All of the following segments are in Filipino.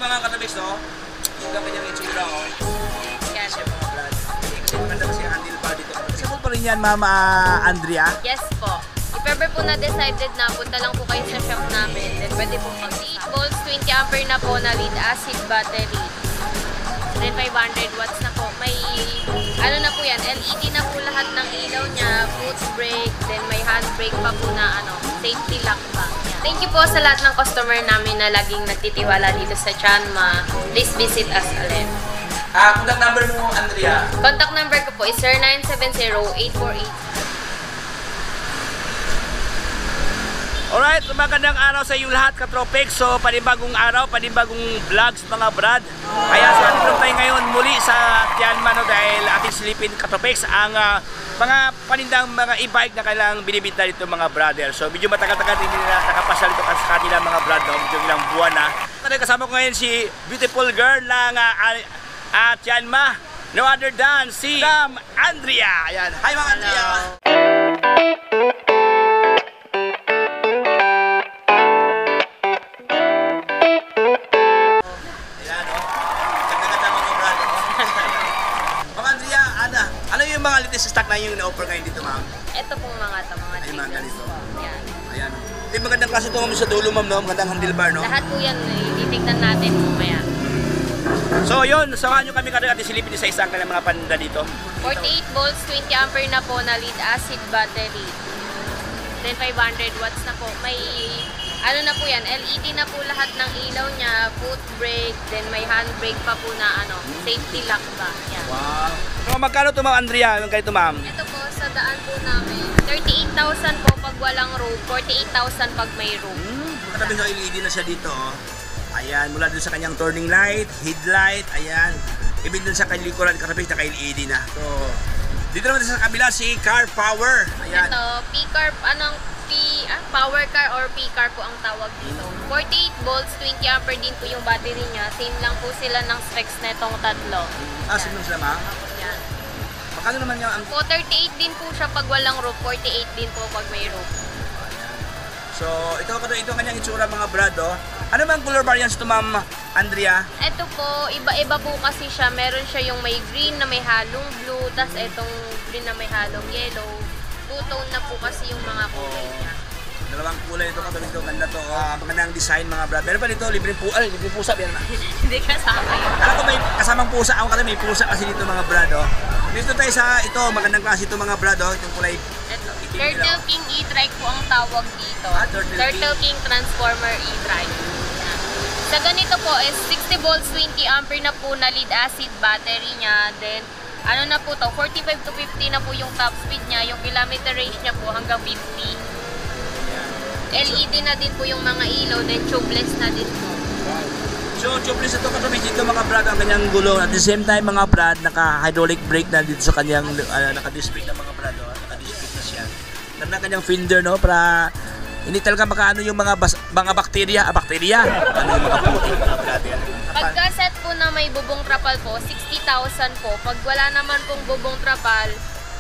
Mga katabis, no? Yung kanyang itsura, oh. Yan. Siya mga brad. Maganda kasi ang handlebar dito. Sabot pa rin yan, Ma'am Andrea? Yes po. If ever po na-decided na, punta lang po kayo sa shop namin. Then pwede po mag 8 volts, 20 ampere na po na lead acid battery. Then 500 watts na po. May ano na po yan, LED na po lahat ng ilaw niya, foot brake, then may handbrake pa po na ano, safety lock pa. Yan. Thank you po sa lahat ng customer namin na laging nagtitiwala dito sa Chanma. Please visit us ulit. Contact number mo, Andrea? Contact number ko po is 0970-848. Alright, magandang araw sa inyong lahat, Katropex. So, panibagong araw, panibagong vlogs, mga brad. Kaya sa ating tayo ngayon muli sa Tianma, no, dahil ating silipin, Katropex, ang mga panindang mga e-bike na kailangang binibinta dito, mga brother. So, medyo matagal-tagal din nila nakapasal dito sa kanila, mga brad, no, medyo ilang buwan na. Kasama ko ngayon si beautiful girl ng Tianma, no other than si Ma'am Andrea. Ayan. Hi, Ma'am Andrea. Mga latest stock na yung na-offer ngayon dito, ma'am? Ito pong mga ganito. Yan. Ayan. Yung magandang klase ito, ma'am, sa dulo, ma'am, no? Magandang handlebar, no? Lahat po yan, titignan natin mamaya. So, yun. Samahan nyo kami kada natin silipin sa isang kanilang mga paninda dito. 48 volts, 20 ampere na po na lead acid battery. Then 500 watts na po. May ano na po yan, LED na po lahat ng ilaw niya, foot brake, then may handbrake pa po na ano, safety lock ba. Yan. Wow. So, magkano ito, ma'am Andrea? Yung ganito, ma'am? Ito po, sa daan po namin, 38,000 po pag walang rope, 48,000 pag may rope. Katabi sa LED na siya dito, oh. Ayan, mula dun sa kanyang turning light, headlight, ayan. Ibig dun sa kanyang likuran, katabi na ka-LED na. So, dito naman sa kabila, si Car Power. Ayan. Ito, P-Car, power car or P-Car po ang tawag dito. 48 volts, 20 ampere din po yung battery niya. Same lang po sila ng specs na itong tatlo. Same lang sila, ma'am? Yan. Magkano naman yung ang... Po, 38 din po siya pag walang rope, 48 din po pag may rope. So, ito kanyang itsura, mga brad, oh. Ano bang color variants ito, ma'am Andrea? Ito po, iba-iba po kasi siya. Meron siya yung may green na may halong blue, tas itong green na may halong yellow. Two-tone na po kasi yung mga kulay niya. Dalawang kulay ito, katabi ito, ganda to. Magandang design, mga brad. Meron pa dito, libreng pusa, yan na. Hindi kasama yun. Alam ko may kasamang pusa, ako kasi may pusa kasi dito, mga brad, oh. Dito tayo sa ito, magandang klase ito, mga brad, oh. Itong kulay. Ito, Turtle King e-trike po ang tawag dito. Turtle King Transformer e-trike. Sa ganito po is 60 volts, 20 ampere na po na lead acid battery niya. Then, ano na po to, 45 to 50 na po yung top speed niya. Yung kilometer range niya po hanggang 50. LED na din po yung mga ilaw, then tubeless na din po. So, tubeless ito katabi dito, mga brad, ang kanyang gulong. At the same time, mga brad, naka-hydraulic brake na dito sa kanyang naka-display na, mga brad, oh. Naka-display na siya. Ganda kanyang fender, no, para hindi talaga makaano yung mga bakterya. Ano yung mga puti, mga brad. Pagka-set po na may bubong trapal po, 60,000 po. Pag wala naman pong bubong trapal,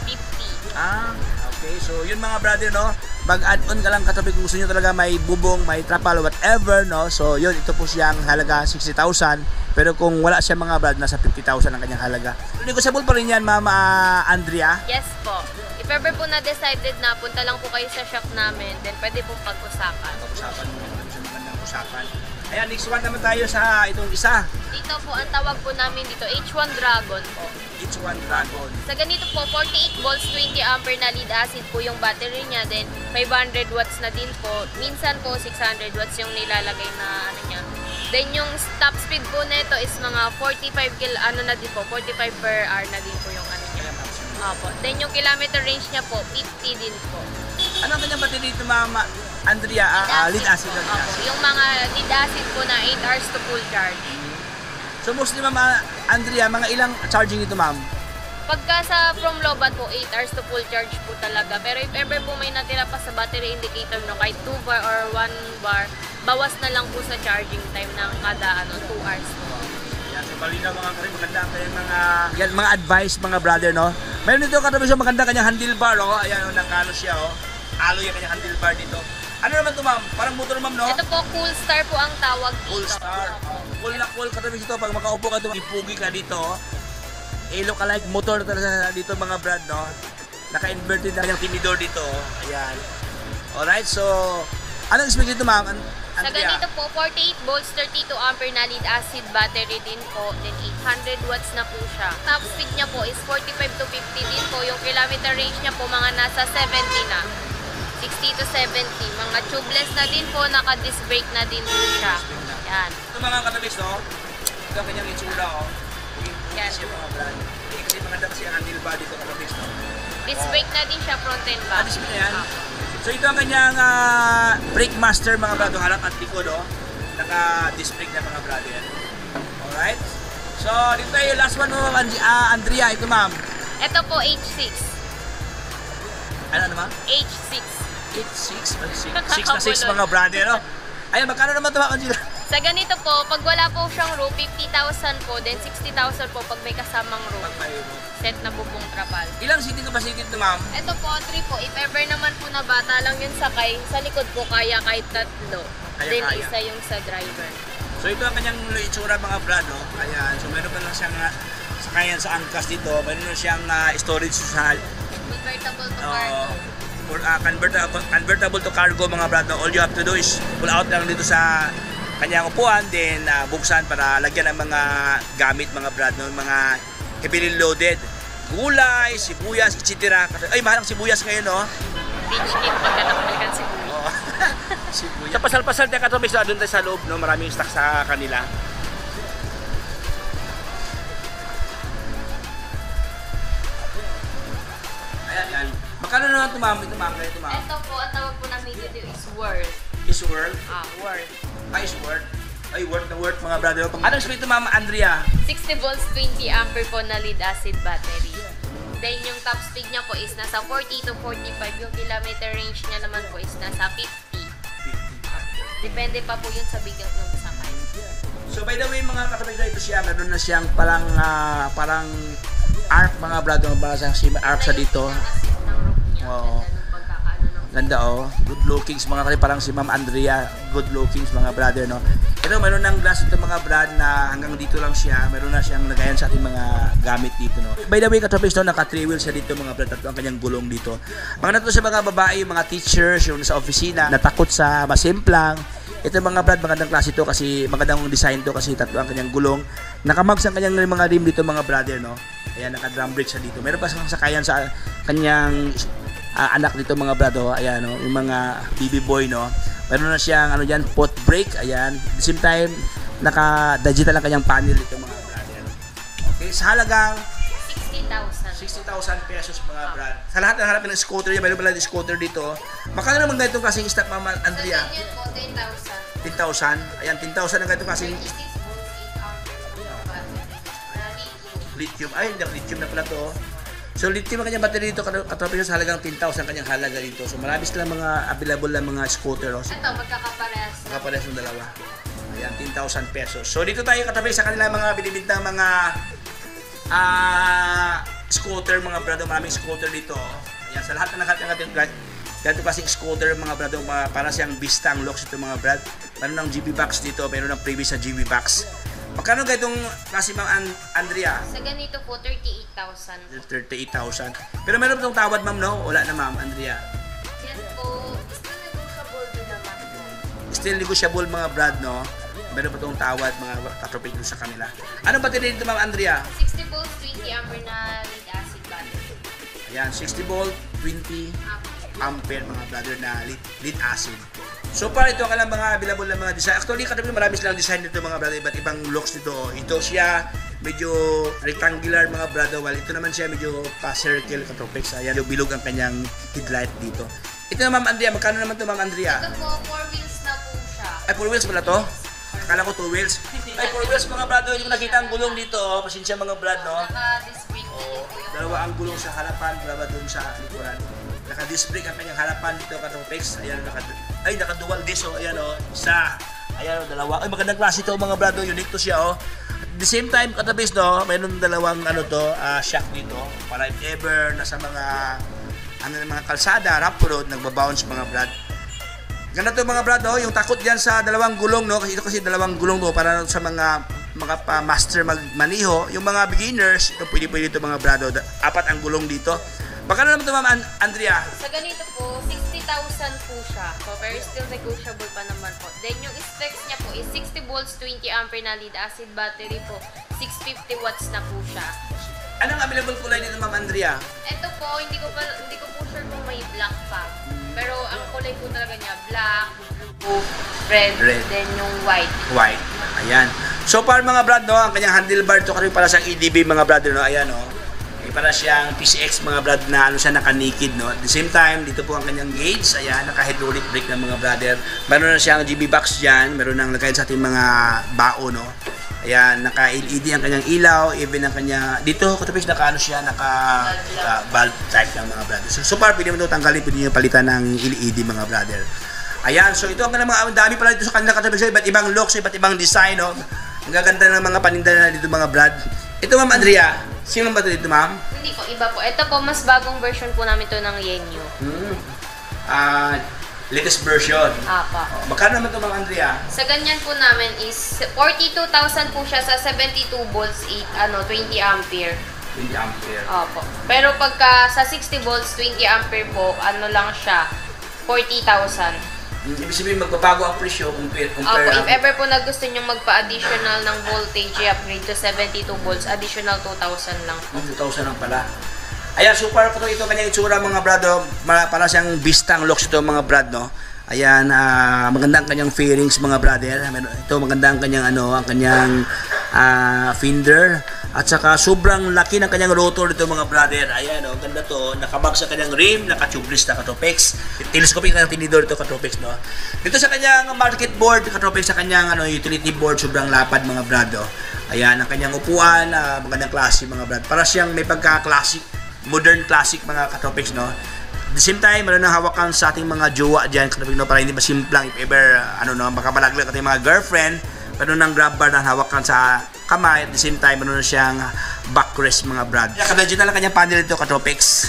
50. Okay. So, yun, mga brother, no? Mag-add-on ka lang katabi kung gusto nyo talaga may bubong, may trapal, whatever, no? So, yun, ito po siyang halaga 60,000. Pero kung wala siya, mga brad, nasa 50,000 ang kanyang halaga. Negotiable pa rin yan, Ma'am Andrea? Yes po. If ever po na-decided na, punta lang po kayo sa shop namin, then pwede pong pag-usapan. Pag-usapan mo, magandang usapan. Ayan, next one naman tayo sa itong isa. Dito po, ang tawag po namin dito, H1 Dragon po. H1 Dragon. Sa ganito po, 48 volts, 20 ampere na lead acid po yung battery niya. Then, 500 watts na din po. Minsan po, 600 watts yung nilalagay na ano niya. Then, yung top speed po nito is mga 45 na din po, 45 per hour na din po yung ano niya. Opo. Then, yung kilometer range niya po, 50 din po. Ano ang kanyang battery dito, Ma'am Andrea? Lead acid na Opo. Yung mga lead acid po na 8 hours to full charge. So mostly, Ma'am Andrea, mga ilang charging ito, ma'am? Pagka sa from Lobat po, 8 hours to full charge po talaga. Pero if ever po may natira pa sa battery indicator, no, kahit 2 bar or 1 bar, bawas na lang po sa charging time ng kada 2 hours po. Yan, so bali na mga karin, maganda kayo mga advice, mga brother, no? Mayroon dito katabi siya, maganda kanyang handlebar, oh. Ayan, oh, nakano siya, oh. Aloy yung kanyang handlebar dito. Ano naman to, ma'am? Parang motor, ma'am, no? Ito po, Cool Star po ang tawag dito. Cool Star. Cool na katabi dito, pag makaupo ka dito, ipugi ka dito. Look alike motor talaga dito mga brad, no? Naka-inverted na yung tinidor dito. Ayan. Alright, so anong expect dito, ma'am? Sa ganito po, 48 volts, 32 ampere na lead acid battery din po. Then 800 watts na po siya. Top speed niya po is 45 to 50 din po. Yung kilometer range niya po mga nasa 70 na. 60 to 70. Mga tubeless na din po, naka-disc brake na din po siya. Yan. Ito mga katabis, no? Ito ang kanyang itsura, oh. Yan. Kasi mga brand. Kasi maganda kasi ang handlebar dito katabis, no? Disc brake na din siya, front and back. Disc brake na yan. So ito ang kanyang brake master mga brado, harap at likod, oh. Naka-disc brake na mga brado yan. Alright? So dito tayo, last one mo, Andrea, ito ma'am. Ito po, H6. Ano ma'am? H6. 6 na 6 mga brother, no? Ayan, magkano naman ito, Angela? Sa ganito po, pag wala po siyang roof, 50,000 po, then 60,000 po pag may kasamang roof. Set na po pong trapal. Ilang seating capacity ito, ma'am? Ito po, 3 po. If ever naman po na bata lang yung sakay, sa likod po kaya kahit tatlo. Then Kaya. isa yung sa driver. So ito ang kanyang itsura mga brado. Ayan, so meron pa lang siyang sakayan sa angkas dito. Meron na siyang storage sa Convertible to cargo. Convertible to cargo mga brado. All you have to do is pull out lang dito sa kanyang upuan, then buksan para lagyan ng mga gamit mga brado, mga heavily loaded. Gulay, sibuyas, etc. Ay, mahal ang sibuyas ngayon, no? Beach kit, pagkatapalikan siguro. Oo. Sibuyas. Sa pasal-pasal tayo katubis na doon tayo sa loob, no? Maraming stock sa kanila. Ayan. Makano naman ito, ma'am? Ito, ma'am. Ito po, ang tawag po ng video is worth. Is worth? Worth. Is worth? Ay, worth na worth mga brother. Anong speed ito, ma'am, Andrea? 60 volts, 20 ampere po na lead acid battery. Then yung top speed niya po is nasa 40 to 45. Yung kilometer range niya naman po is nasa 50. Depende pa po yun sa bigat ng sakay. So by the way mga katabig na ito siya, meron na siyang parang arc mga brother. Parang siyang arc sa dito. Oo. Ganda, oh. Good lookings mga kapatid, parang si Ma'am Andrea. Good lookings mga brother, no? Ito, meron ng glass ito mga brad na hanggang dito lang siya. Meron na siyang lagayan sa ating mga gamit dito, no? By the way, katropis, no? Naka 3 wheels siya dito mga brad. Tatlo ang kanyang gulong dito. Mga nato sa mga babae, mga teachers, yung sa opisina, natakot sa masimplang. Ito mga brad, magandang klase ito kasi magandang design to kasi tatlo ang kanyang gulong. Nakamags ang kanyang mga rim dito mga brother, no? Ayan, naka-drum brake siya dito. Meron pa siyang sakayan sa kanyang anak dito mga brado, ayan, no, yung mga baby boy, no. Meron na siyang ano diyan, pot brake, ayan. At the same time, naka-digital ang kanyang panel dito mga brother. Okay, sa halagang 60,000 pesos mga brad. Sa lahat ng harap ng scooter, yung mayroon pala yung scooter dito. Makano naman ganito kasing stock, Mama Andrea? So, yun po, 10,000. 10,000. Ayan, 10,000 ang ganito kasing 36 volts, 8 ampere na lithium. Ay, hindi, lithium na pala to. So lithium ang kanyang battery dito, katropis sa halagang 10,000 kanyang halaga dito. So marami silang mga available na mga scooter. Oh. Ito, magkakaparehas. Magkakaparehas ng dalawa. Ayan, 10,000 pesos. So dito tayo katropis sa kanila mga binibintang mga scooter mga brado. Maraming scooter dito. Ayan, sa lahat na nakatingin ganito kasing scooter mga brado, para siyang Vista ang looks ito mga brad. Meron ng GB box dito, meron ng previous sa GB box. Magkano ganitong klase Ma'am Andrea? Sa ganito po, 38,000. 38,000. Pero meron itong tawad ma'am, no? Wala na Ma'am Andrea. Yan po, still negotiable din naman po. Still negotiable mga brad, no? Meron pa itong tawad mga katropik sa kanila. Anong battery dito Ma'am Andrea? 60 volts, 20 ampere na lead acid battery. Ayan, 60 volt, 20 ampere mga brother na lead acid. So far, ito ang kailang mga available na mga design. Actually, katapos marami silang design dito mga brother. Iba't ibang looks dito. Ito siya medyo rectangular mga brother. While ito naman siya medyo pa-circle katropics. Ayan, yung bilog ang kanyang headlight dito. Ito na Ma'am Andrea. Magkano naman ito Ma'am Andrea? Ito po, 4 wheels na po siya. Ay, 4 wheels pala to? Akala ko 2 wheels. Ay, 4 wheels mga brother. Hindi ko nakita ang gulong dito. Pasensya mga brad, no? Naka-disc brake na din po yung Dalawa ang gulong sa harapan, dalawa doon sa likuran. Naka-disc brake ang kanyang harapan dito katropics. Ayan, naka-dual disc, oh. Ayan, oh. Isa. Ayan, oh, dalawa. Ay, magandang klase ito mga brado. Unique to siya, oh. At the same time, katabis, no, mayroon dalawang ano to, shock dito. Para if ever nasa mga kalsada, rough road, nagbabounce mga brad. Ganito mga brad, oh, yung takot diyan sa dalawang gulong, no, kasi ito kasi dalawang gulong to para sa mga mga pa-master magmaniho, yung mga beginners, ito pwede ito mga brado, 4 ang gulong dito. Baka na naman ito, Ma'am Andrea? Sa ganito po, 60,000 po siya. So, very still negotiable pa naman po. Then, yung specs niya po is 60 volts, 20 ampere na lead acid battery po. 650 watts na po siya. Anong available kulay nito, Ma'am Andrea? Ito po, hindi ko po sure kung may black pa. Pero ang kulay po talaga niya, black, blue, red, then yung white. White. Ayan. So far mga brad, no, ang kanyang handlebar to kasi para siyang EDB mga brad, no. Ayan, no. Para siyang PCX mga brad na ano siya naka-naked, no. At the same time, dito po ang kanyang gauge. Ayan, naka-hydraulic brake ng mga brother. Meron na siyang GB box diyan, meron nang lagayan sa ating mga bao, no. Ayan, naka-LED ang kanyang ilaw, even ang kanya dito, katapos naka-ano siya, bulb type ng mga brother. So far, pwede mo ito tanggalin, pwede nyo palitan ng LED mga brother. Ayan, so ito ang mga dami pala dito sa kanila katapos, iba't ibang looks, iba't ibang design, no. Ang gaganda ng mga paninda na dito mga brad. Ito, Ma'am Andrea, sino ba dito, ma'am? Hindi po, iba po. Ito po, mas bagong version po namin to ng Yenyu. Latest version. Apa. Magkano naman ito, Ma'am Andrea? Sa ganyan po namin is 42,000 po siya sa 72 volts, 20 ampere. 20 ampere. Opo. Pero pagka sa 60 volts, 20 ampere po, ano lang siya, 40,000. Ibig sabihin, magbabago ang presyo compare Opo, if ever po na gusto nyo magpa-additional ng voltage, i-upgrade to 72 volts, additional 2,000 lang po. 2,000 lang pala. Ayan, super po ito kanyang itsura mga brad, oh. Para siyang bistang looks ito mga brad, no. Ayan, maganda ang kanyang fairings mga brother. Ito maganda ang kanyang ang kanyang fender. At saka sobrang laki ng kanyang rotor dito mga brother. Ayan, oh, ganda to. Nakabag sa kanyang rim, naka-tubeless na Katopex. Telescopic na tinidor ito Katopex, no. Dito sa kanyang market board, Katopex sa kanyang utility board, sobrang lapad mga brado. Ayan, ang kanyang upuan, magandang klase mga brad. Para siyang may pagka-classic, modern classic mga Katopex, no. At the same time, meron nang hawakan sa ating mga jowa dyan, Katopex, no, para hindi masimplang if ever, baka malaglag ating mga girlfriend. Meron nang grab bar na hawakan sa kamay. At the same time, meron na siyang backrest mga brad. Kada-digital ang kanyang panel ito, Katopex.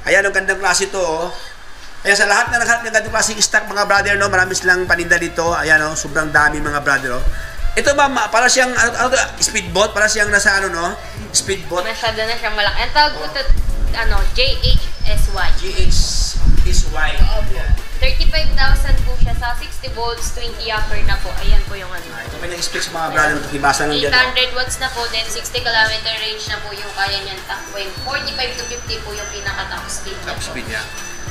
Ayan, ang gandang klase ito, oh. Ayan, sa lahat na naghanap ng gandang klaseng stock mga brother, no, marami silang paninda dito. Ayan, oh, sobrang dami mga brother, oh. Ito ba, para siyang, speedboat? Para siyang nasa, speedboat? Masyado na siyang malaki. Ang tawag po ito, JHSY. JHSY. Ayan. 35,000 po siya sa 60 volts, 20 ampere na po. Ayan po yung Ito may nag-specs mga brother, hibasa ng dyan. 800 watts na po, then 60 km range na po yung kaya niyan takbo. 45 to 50 po yung pinaka-top speed niya. Top speed niya.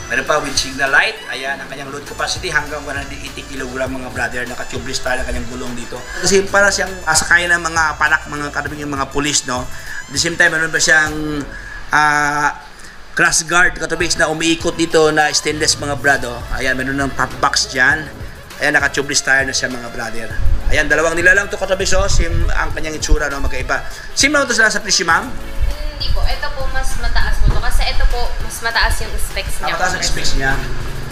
Meron pa with signal light. Ayan, ang kanyang load capacity hanggang 180 kg mga brother. Naka-tubeless style ang kanyang gulong dito. Kasi para siyang sakay ng mga panak, mga karabing yung mga police, no. At the same time, meron pa siyang crash guard Katopex na umiikot dito na stainless mga brado. Ayan, meron ng top box dyan. Ayan, naka-tubeless tire na siya mga brother. Ayan, dalawang nilalang to Katopex, oh. Sim ang kanyang itsura, no, magkaiba. Sim lang ito sila sa presyo, ma'am? Hindi po. Ito po mas mataas po to. Kasi ito po mas mataas yung specs niya. Mataas ang specs niya.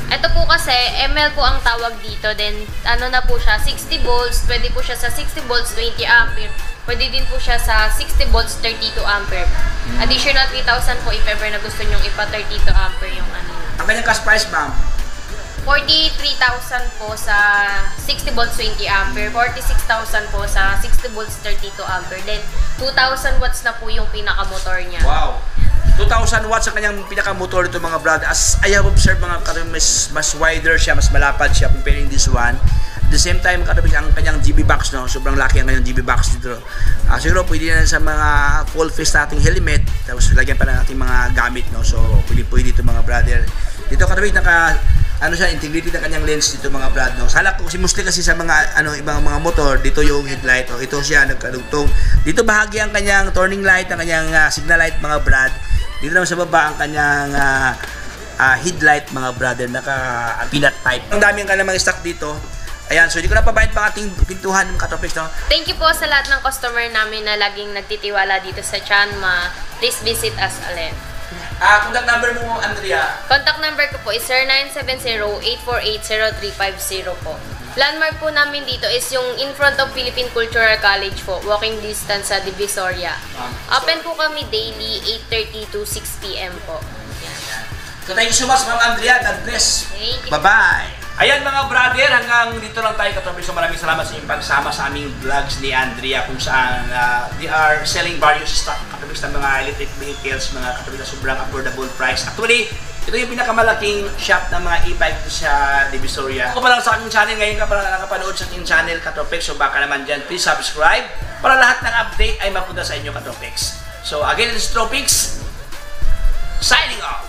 Ito po kasi ML po ang tawag dito. Then na po siya 60 volts. Pwede po siya sa 60 volts 20 ampere. Pwede din po siya sa 60 volts 32 ampere. Additional 3,000 po if ever na gusto nyong ipa 32 ampere yung Ang kanyang cash price, ma'am? 43,000 po sa 60 volts 20 ampere, 46,000 po sa 60 volts 32 ampere. Then 2,000 watts na po yung pinaka-motor niya. Wow. 2,000 watts ang kanyang pinaka-motor ito mga brad. As I have observed mga karoon, mas wider siya, mas malapad siya comparing this one. At the same time, ang kanyang GB box, no? Sobrang laki ang kanyang GB box dito. Siguro pwede na sa mga full face nating helmet, tapos lagyan pa na nating mga gamit, no? So pwede dito mga brother. Dito katawid integrated ang kanyang lens dito mga brad, no. Sala ko mostly kasi sa mga ibang mga motor, dito yung headlight, ito siya nagkalugtong. Dito bahagi ang kanyang turning light, ang kanyang signal light mga brad. Dito naman sa baba ang kanyang headlight mga brother, naka peanut type. Ang dami ang kanyang mga stock dito. Ayan, so hindi ko na pabayad pang ating pintuhan ng Katopex, no. Thank you po sa lahat ng customer namin na laging nagtitiwala dito sa Chanma. Please visit us ulit. Contact number mo, Andrea? Contact number ko po is 0970-848-0350 po. Landmark po namin dito is yung in front of Philippine Cultural College po. Walking distance sa Divisoria. Open po kami daily 8:30 to 6 p.m. po. So thank you so much, Ma'am Andrea. God bless. Thank you. Bye-bye. Ayan mga brother, hanggang dito lang tayo Katropics. So maraming salamat sa inyong pagsama sa aming vlogs ni Andrea kung saan they are selling various stock Katropics ng mga electric vehicles, mga Katropics na sobrang affordable price. Actually, ito yung pinakamalaking shop ng mga e-bike sa Divisoria. Kung pa lang sa aking channel, ngayon ka pa lang nakapanood sa aking channel Katropics, so baka naman dyan, please subscribe para lahat ng update ay mapunta sa inyo Katropics. So again, this is Tropics, signing off!